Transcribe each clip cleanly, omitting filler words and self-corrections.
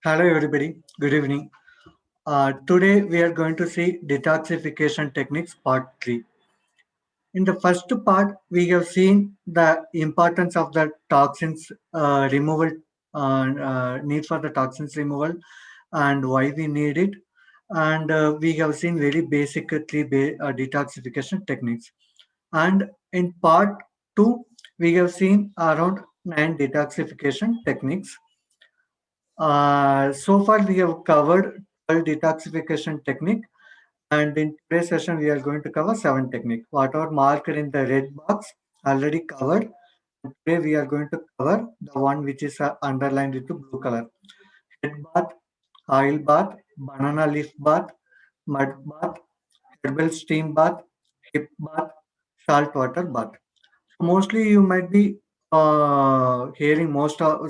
Hello, everybody. Good evening. Today, we are going to see detoxification techniques part 3. In the first part, we have seen the importance of the toxins removal, need for the toxins removal, and why we need it. And we have seen very basic detoxification techniques. And in part 2, we have seen around 9 detoxification techniques. So far, we have covered 12 detoxification technique, and in today's session, we are going to cover 7 technique. Whatever marked in the red box already covered. Today, we are going to cover the one which is underlined with the blue color. Head bath, oil bath, banana leaf bath, mud bath, herbal steam bath, hip bath, salt water bath. Mostly, you might be hearing most of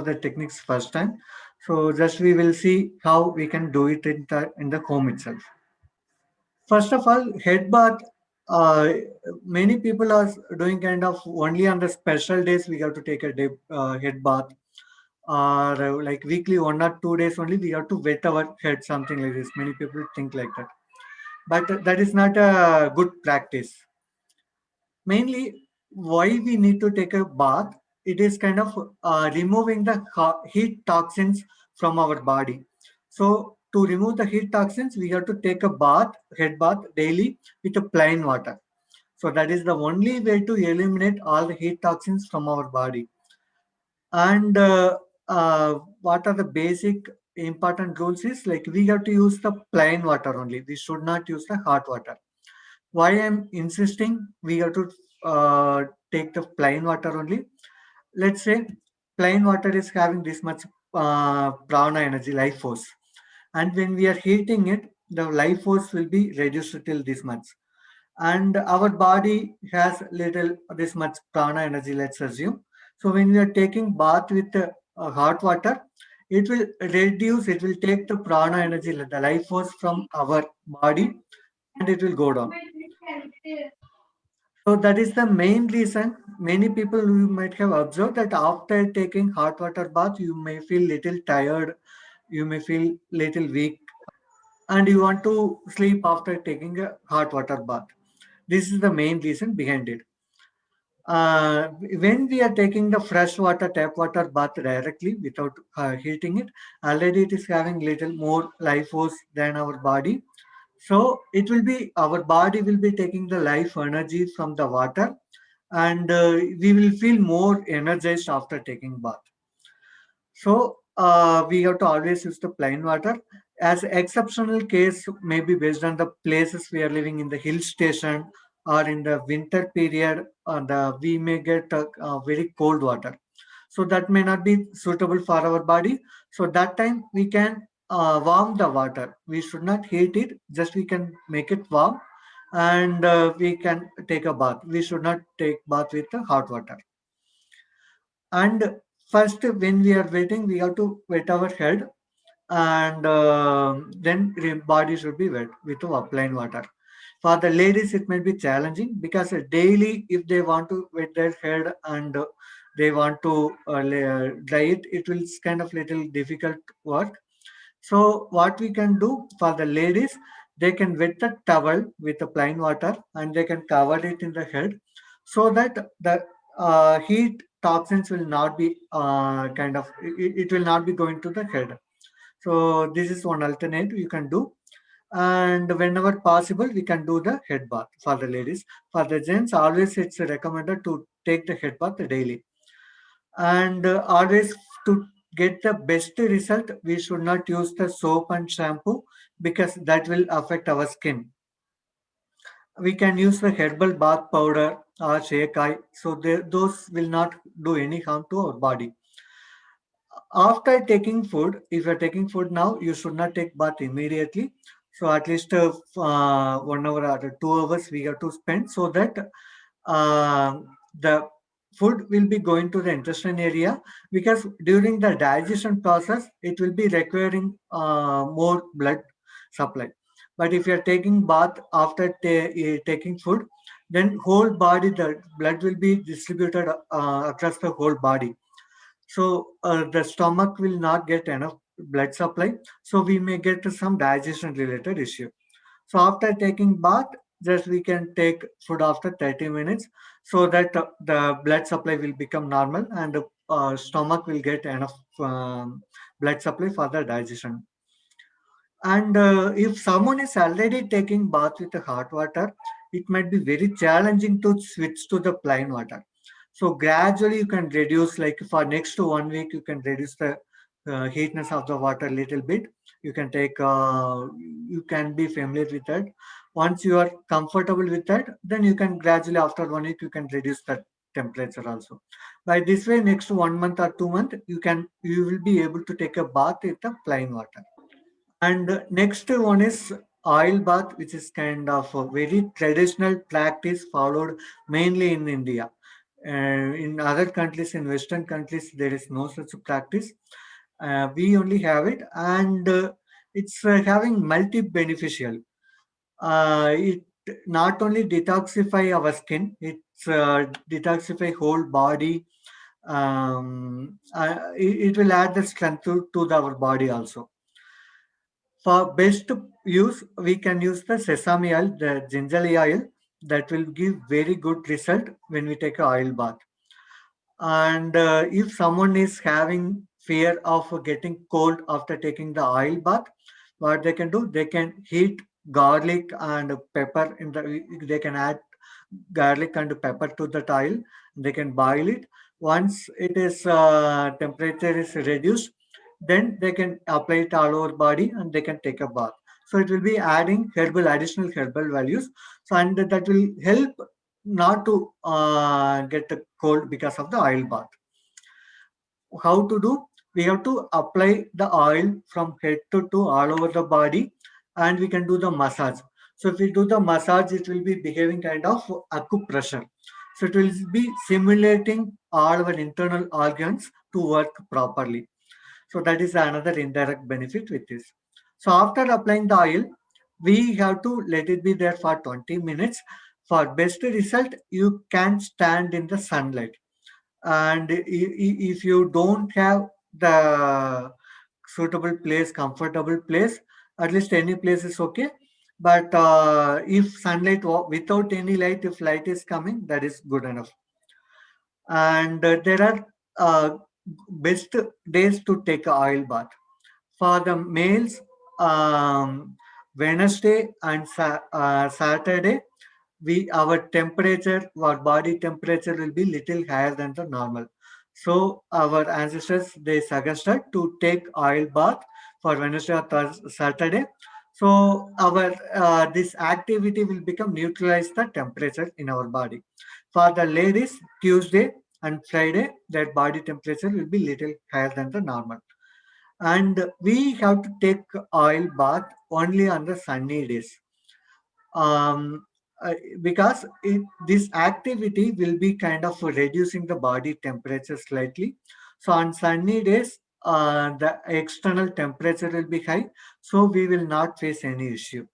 the techniques first time. So just we will see how we can do it in the home itself. First of all, head bath. Uh, Many people are doing kind of only on the special days we have to take a head bath, or like weekly 1 or 2 days only we have to wet our head, something like this. Many people think like that, but that is not a good practice. Mainly, why we need to take a bath, it is kind of removing the heat toxins from our body. So to remove the heat toxins, we have to take a head bath daily with a plain water. So that is the only way to eliminate all the heat toxins from our body. And what are the basic important rules is, like, we have to use the plain water only, we should not use the hot water. Why I'm insisting we have to take the plain water only? Let's say plain water is having this much prana energy, life force, and when we are heating it, the life force will be reduced till this much. And our body has little this much prana energy, let's assume. So when we are taking bath with hot water, it will take the prana energy, the life force from our body, and it will go down. So that is the main reason. Many people, you might have observed that after taking hot water bath, you may feel little tired, you may feel little weak, and you want to sleep after taking a hot water bath. This is the main reason behind it. When we are taking the fresh water, tap water bath directly without heating it, already it is having little more life force than our body. So it will be, our body will be taking the life energy from the water, and we will feel more energized after taking bath. So we have to always use the plain water. As exceptional case, maybe based on the places we are living in the hill station or in the winter period, we may get very cold water. So that may not be suitable for our body. So that time we can warm the water. We should not heat it. Just we can make it warm, and we can take a bath. We should not take bath with the hot water. And first, when we are wetting, we have to wet our head, and then the body should be wet with plain water. For the ladies, it may be challenging because daily, if they want to wet their head and they want to dry it, it will kind of little difficult work. So what we can do for the ladies, they can wet the towel with the plain water and they can cover it in the head, so that the heat toxins will not be it will not be going to the head. So this is one alternative you can do. And whenever possible, we can do the head bath for the ladies. For the gents, always it's recommended to take the head bath daily. And always, to get the best result, we should not use the soap and shampoo because that will affect our skin. We can use the herbal bath powder or shekai, so those will not do any harm to our body. After taking food, if you're taking food now, you should not take bath immediately. So at least 1 hour or 2 hours we have to spend, so that the food will be going to the intestine area, because during the digestion process it will be requiring more blood supply. But if you are taking bath after taking food, then whole body the blood will be distributed across the whole body. So the stomach will not get enough blood supply, so we may get some digestion related issue. So after taking bath, just we can take food after 30 minutes, so that the blood supply will become normal, and the stomach will get enough blood supply for the digestion. And if someone is already taking bath with the hot water, it might be very challenging to switch to the plain water. So gradually you can reduce, like for next to 1 week, you can reduce the heatness of the water a little bit. You can take, you can be familiar with that. Once you are comfortable with that, then you can gradually after 1 week, you can reduce the temperature also. By this way, next 1 month or 2 months, you will be able to take a bath with the plain water. And next one is oil bath, which is kind of a very traditional practice followed mainly in India. In other countries, in Western countries, there is no such practice. We only have it, and it's having multi-beneficial. It not only detoxify our skin, it's detoxify whole body. It will add the strength to our body also. For best use, we can use the sesame oil, the ginger oil, that will give very good result when we take a oil bath. And if someone is having fear of getting cold after taking the oil bath, what they can do, they can heat garlic and pepper in the. They can add garlic and pepper to the oil. They can boil it. Once it is temperature is reduced, then they can apply it all over body and they can take a bath. So it will be adding additional herbal values. So and that will help not to get a cold because of the oil bath. How to do? We have to apply the oil from head to toe all over the body, and we can do the massage. So if we do the massage, it will be behaving kind of acupressure. So it will be simulating all our internal organs to work properly. So that is another indirect benefit with this. So after applying the oil, we have to let it be there for 20 minutes. For best result, you can stand in the sunlight. And if you don't have the suitable place, comfortable place, at least any place is okay. But if sunlight without any light, if light is coming, that is good enough. And there are best days to take a oil bath. For the males, um, Wednesday and Saturday, we our temperature, our body temperature will be little higher than the normal. So our ancestors they suggested to take oil bath for Wednesday or Saturday. So our this activity will become neutralize the temperature in our body. For the ladies, Tuesday and Friday, their body temperature will be little higher than the normal. And we have to take oil bath only on the sunny days. Um, because this activity will be kind of reducing the body temperature slightly. So on sunny days, the external temperature will be high, so we will not face any issue.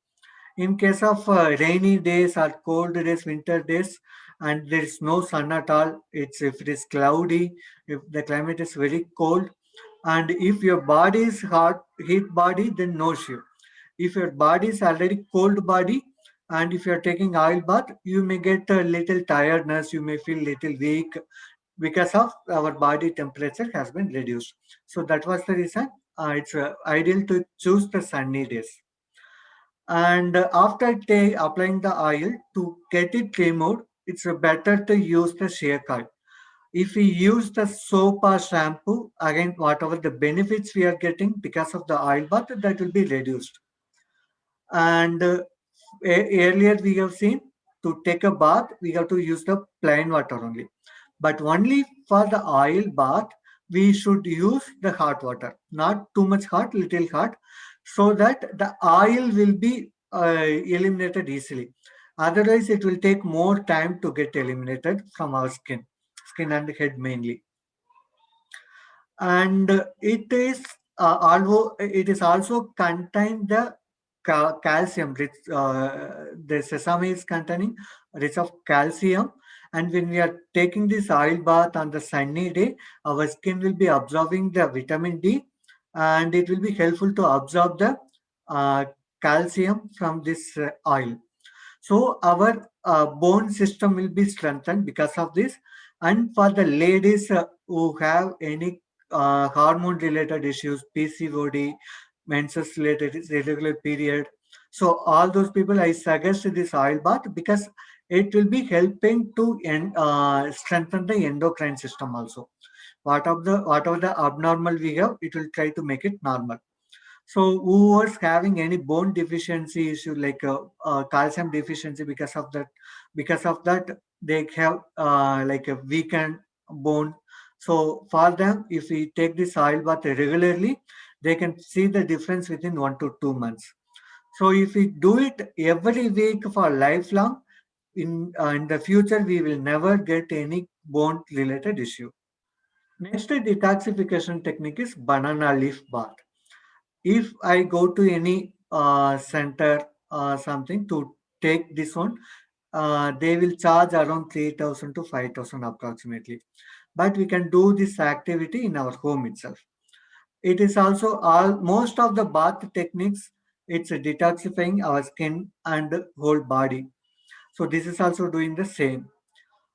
In case of rainy days or cold days, winter days, and there is no sun at all, it's if it is cloudy, if the climate is very cold, and if your body is hot, heat body, then no issue. If your body is already cold body, and if you are taking oil bath, you may get a little tiredness, you may feel little weak because of our body temperature has been reduced. So that was the reason it's ideal to choose the sunny days. And after applying the oil to get it removed, it's better to use the shea oil. If we use the soap or shampoo, again, whatever the benefits we are getting because of the oil bath, that will be reduced. And earlier we have seen to take a bath, we have to use the plain water only. But only for the oil bath, we should use the hot water, not too much hot, little hot, so that the oil will be eliminated easily. Otherwise, it will take more time to get eliminated from our skin and head mainly. And it is although it is also contain the calcium rich, the sesame is containing rich of calcium, and when we are taking this oil bath on the sunny day, our skin will be absorbing the vitamin D, and it will be helpful to absorb the uh, calcium from this oil. So our bone system will be strengthened because of this. And for the ladies who have any hormone related issues, PCOD, menses related irregular period, so all those people I suggest this oil bath because it will be helping to strengthen the endocrine system also. Whatever the abnormal we have, it will try to make it normal. So who was having any bone deficiency issue like calcium deficiency, because of that they have like a weakened bone. So for them, if we take this oil bath regularly, they can see the difference within 1 to 2 months. So if we do it every week for lifelong, in the future we will never get any bone related issue. Next detoxification technique is banana leaf bath. If I go to any center something to take this one, they will charge around 3,000 to 5,000 approximately. But we can do this activity in our home itself. It is also all most of the bath techniques. It's detoxifying our skin and whole body. So this is also doing the same.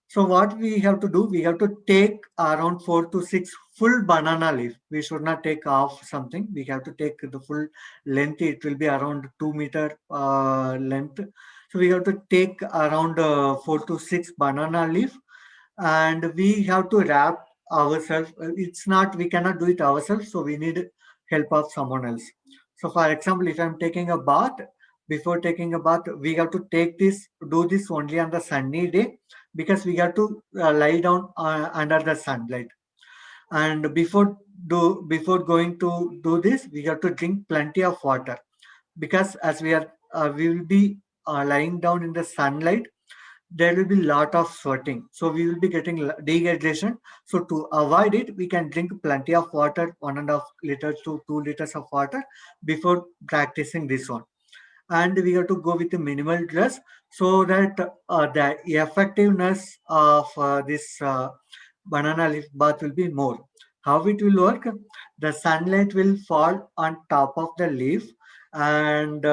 So what we have to do, we have to take around 4 to 6 full banana leaf. We should not take half something. We have to take the full length. It will be around 2 meter length. So we have to take around 4 to 6 banana leaf, and we have to wrap ourselves. It's not, we cannot do it ourselves. So we need help of someone else. So for example, if I'm taking a bath, before taking a bath, we have to do this only on the sunny day because we have to lie down under the sunlight. And before going to do this, we have to drink plenty of water because as we will be lying down in the sunlight, there will be lot of sweating, so we will be getting dehydration. So to avoid it, we can drink plenty of water, 1.5 liters to 2 liters of water before practicing this one. And we have to go with a minimal dress so that the effectiveness of this banana leaf bath will be more. How it will work? The sunlight will fall on top of the leaf, and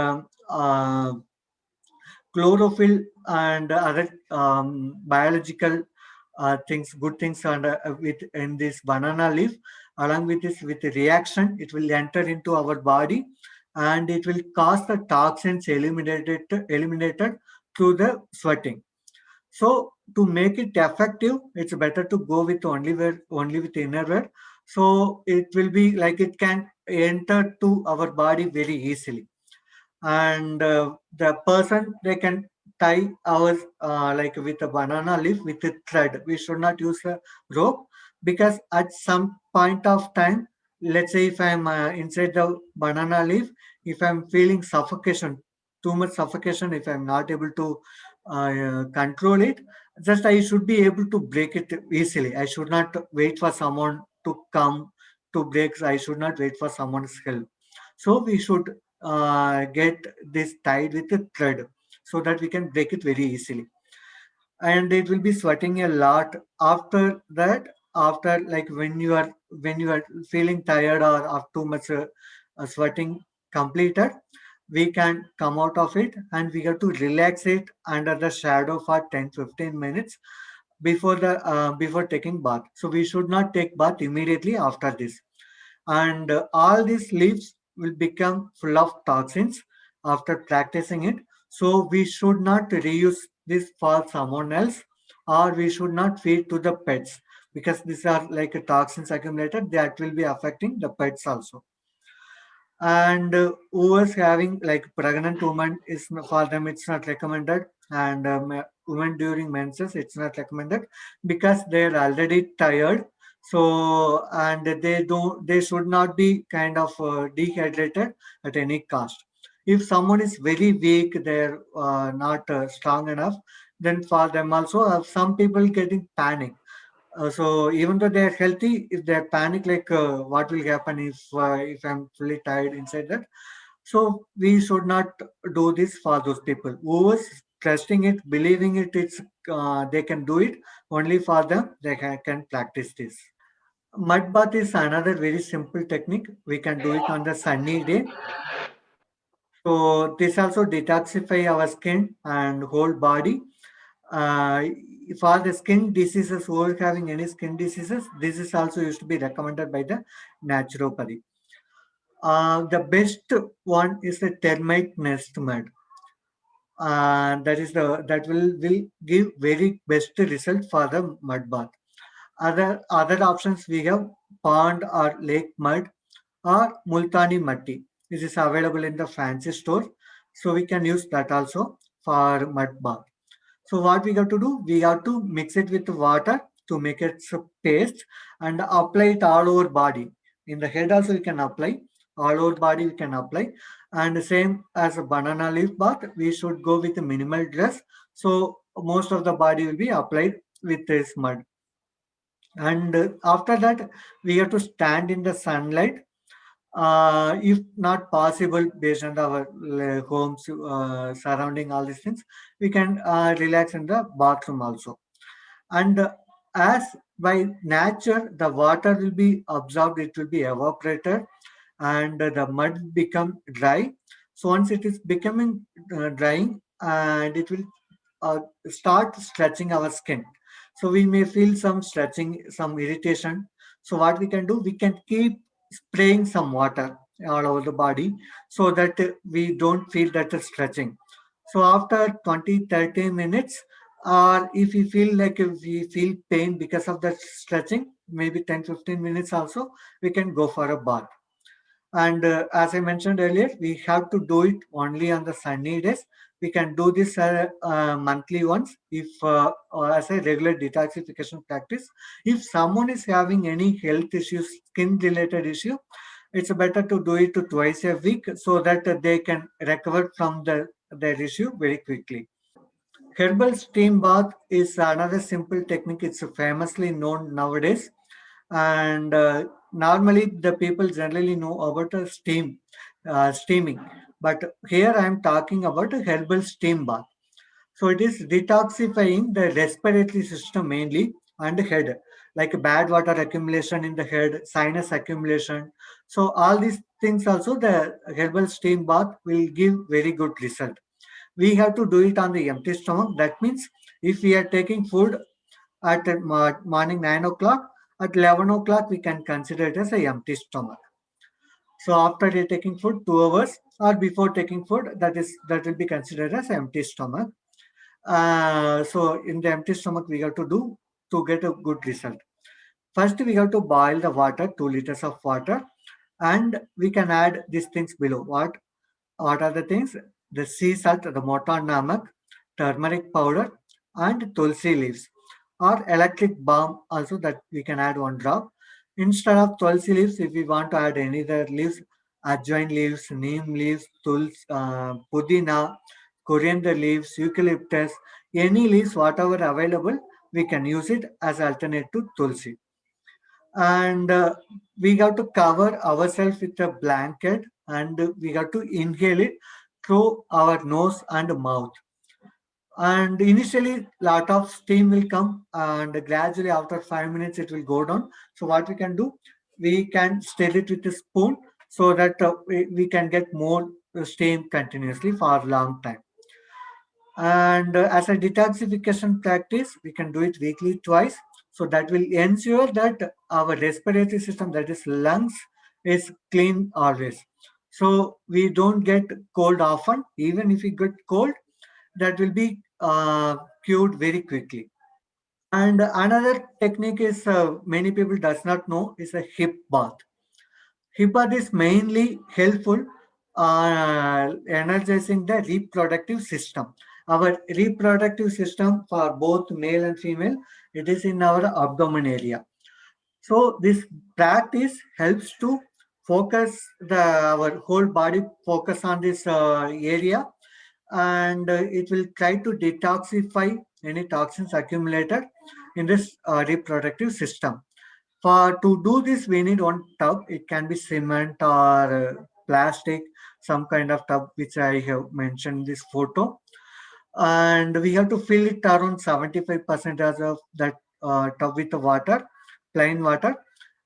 chlorophyll and other biological things, good things, and with in this banana leaf, along with this, with the reaction, it will enter into our body, and it will cause the toxins eliminated through the sweating. So to make it effective, it's better to go with only with innerwear. So it will be like it can enter to our body very easily. And the person, they can tie ours like with a banana leaf with a thread. We should not use a rope because at some point of time, let's say if I'm inside the banana leaf, if I'm feeling suffocation, too much suffocation, if I'm not able to control it, just I should be able to break it easily. I should not wait for someone to come to break. I should not wait for someone's help. So we should get this tied with a thread so that we can break it very easily. And it will be sweating a lot. After that, after like when you are feeling tired or of too much sweating completed, we can come out of it, and we have to relax it under the shadow for 10-15 minutes before taking bath. So we should not take bath immediately after this. And all these leaves will become full of toxins after practicing it. So we should not reuse this for someone else, or we should not feed to the pets because these are like toxins accumulated that will be affecting the pets also. And who is having like pregnant woman, is for them it's not recommended. And women during menses, it's not recommended because they're already tired. So and they should not be kind of dehydrated at any cost. If someone is very weak, they're not strong enough, then for them also some people getting panic. So even though they're healthy, if they're panic, like what will happen if I'm fully tired inside that? So we should not do this for those people who was trusting it, believing it. It's they can do it only for them. They can practice this. Mud bath is another very simple technique. We can do it on the sunny day. So this also detoxify our skin and whole body. Uh, for the skin diseases, who are having any skin diseases, this is also used to be recommended by the naturopathy. The best one is the termite nest mud. That will give very best result for the mud bath. Other options we have pond or lake mud or multani matti. This is available in the fancy store, so we can use that also for mud bath. So what we have to do, we have to mix it with water to make it a paste and apply it all over body. In the head also we can apply, all over body we can apply. And the same as a banana leaf bath, we should go with a minimal dress. So most of the body will be applied with this mud. And after that, we have to stand in the sunlight. If not possible, based on our homes surrounding all these things, we can relax in the bathroom also. And as by nature, the water will be absorbed, it will be evaporated, and the mud become dry. So once it is becoming drying, and it will uh, start stretching our skin. So we may feel some stretching, some irritation. So what we can do, we can keep spraying some water all over the body so that we don't feel that stretching. So after 20-30 minutes, or if we feel like if we feel pain because of that stretching, maybe 10-15 minutes also, we can go for a bath. And as I mentioned earlier, we have to do it only on the sunny days. We can do this monthly once if or as a regular detoxification practice. If someone is having any health issues, skin related issue, it's better to do it twice a week so that they can recover from their issue very quickly. Herbal steam bath is another simple technique. It's famously known nowadays, and normally the people generally know about a steaming. But here I am talking about a herbal steam bath. So it is detoxifying the respiratory system mainly and head, like bad water accumulation in the head, sinus accumulation. So all these things also the herbal steam bath will give very good result. We have to do it on the empty stomach. That means if we are taking food at morning 9 o'clock, at 11 o'clock we can consider it as a empty stomach. So after you're taking food 2 hours or before taking food, that will be considered as empty stomach. So in the empty stomach we have to do to get a good result. First we have to boil the water, 2 liters of water, and we can add these things below. What are the things? The sea salt, the motan namak, turmeric powder, and tulsi leaves, or electric balm also that we can add 1 drop. Instead of tulsi leaves, if we want to add any other leaves, ajwain leaves, neem leaves, pudina, coriander leaves, eucalyptus, any leaves, whatever available, we can use it as alternate to tulsi. And we have to cover ourselves with a blanket, and we have to inhale it through our nose and mouth. And initially lot of steam will come, and gradually after 5 minutes it will go down. So what we can do, we can stir it with a spoon so that we can get more steam continuously for a long time. And as a detoxification practice, we can do it weekly twice. So that will ensure that our respiratory system, that is lungs, is clean always. So we don't get cold often. Even if we get cold, that will be cured very quickly. And another technique is many people does not know is a hip bath. Hip is mainly helpful energizing the reproductive system. Our reproductive system for both male and female, it is in our abdomen area. So this practice helps to focus our whole body focus on this area, and it will try to detoxify any toxins accumulated in this reproductive system. For to do this, we need 1 tub. It can be cement or plastic, some kind of tub which I have mentioned in this photo. And we have to fill it around 75% of that tub with the water, plain water.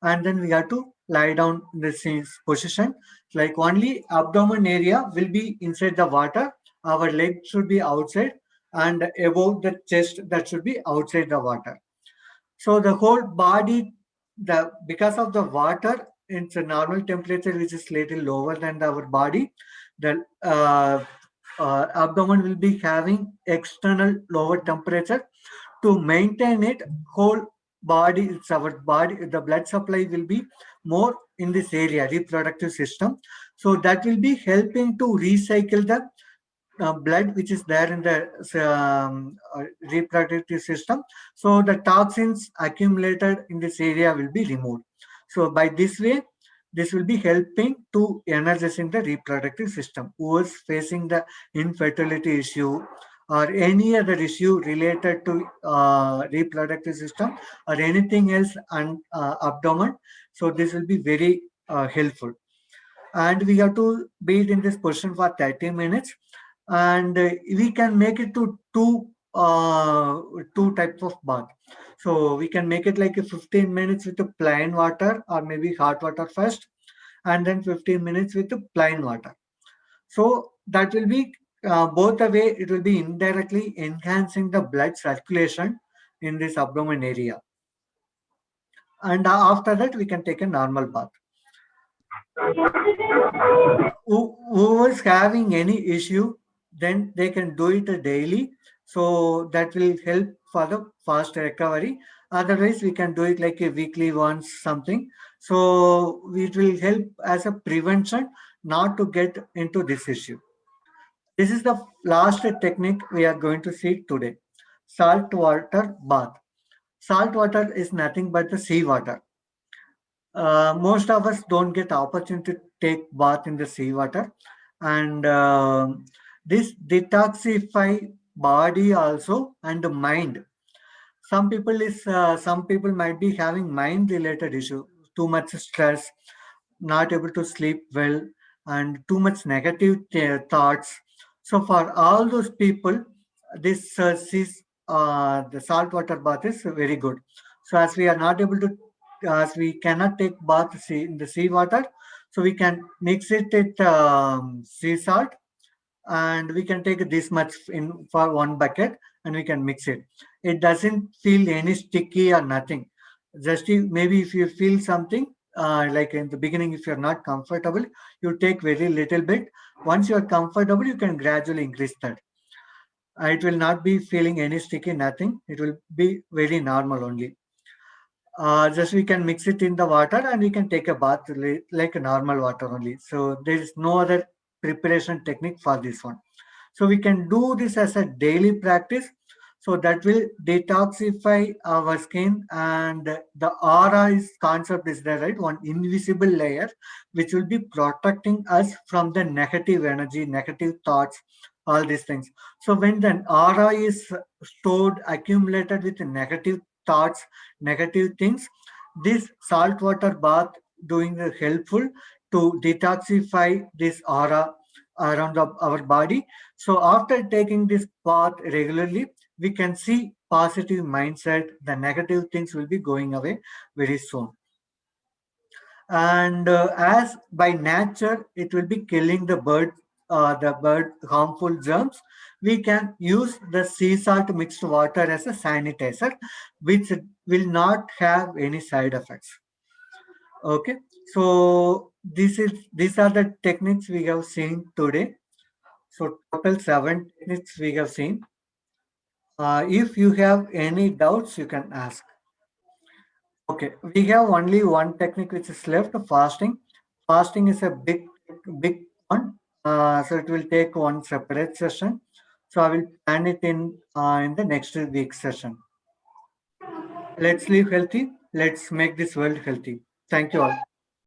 and then we have to lie down in the same position. Like only abdomen area will be inside the water, our leg should be outside, and above the chest that should be outside the water. So the whole body, the because of the water, it's a normal temperature which is little lower than our body. The abdomen will be having external lower temperature to maintain it. Whole body, it's our body, the blood supply will be more in this area, reproductive system. So that will be helping to recycle the blood which is there in the reproductive system. So the toxins accumulated in this area will be removed. So by this way, this will be helping to energizing the reproductive system. Who is facing the infertility issue or any other issue related to reproductive system or anything else and abdomen, so this will be very helpful. And we have to be in this position for 30 minutes, and we can make it to two types of bath. So we can make it like a 15 minutes with the plain water or maybe hot water first, and then 15 minutes with the plain water. So that will be both the way, it will be indirectly enhancing the blood circulation in this abdomen area. And after that we can take a normal bath. Who is having any issue, then they can do it daily. So that will help for the fast recovery. Otherwise, we can do it like a weekly once something. So it will help as a prevention not to get into this issue. This is the last technique we are going to see today. Salt water bath. Salt water is nothing but the sea water. Most of us don't get opportunity to take bath in the seawater, and this detoxify body also and the mind. Some people might be having mind related issue, too much stress, not able to sleep well, and too much negative thoughts. So for all those people, the saltwater bath is very good. So as we are not able to, as we cannot take bath in the sea water, so we can mix it with sea salt, and we can take this much in for one bucket, and we can mix it. It doesn't feel any sticky or nothing. Just maybe if you feel something, like in the beginning, if you're not comfortable, you take very little bit. Once you're comfortable, you can gradually increase that. It will not be feeling any sticky, nothing. It will be very normal only. Just we can mix it in the water and we can take a bath like a normal water only. So there is no other preparation technique for this one. So we can do this as a daily practice. So that will detoxify our skin, and the aura is concept is there, right? One invisible layer which will be protecting us from the negative energy, negative thoughts, all these things. So when the aura is stored, accumulated with negative thoughts, negative things, this saltwater bath doing the helpful to detoxify this aura around our body. So after taking this bath regularly, we can see positive mindset. The negative things will be going away very soon. And as by nature, it will be killing the bird harmful germs. We can use the sea salt mixed water as a sanitizer, which will not have any side effects. Okay, so these are the techniques we have seen today. So total 7 techniques we have seen. If you have any doubts, you can ask. Okay, we have only one technique which is left, fasting. Fasting is a big one. So it will take one separate session. So I will plan it in the next week session. Let's live healthy. Let's make this world healthy. Thank you all.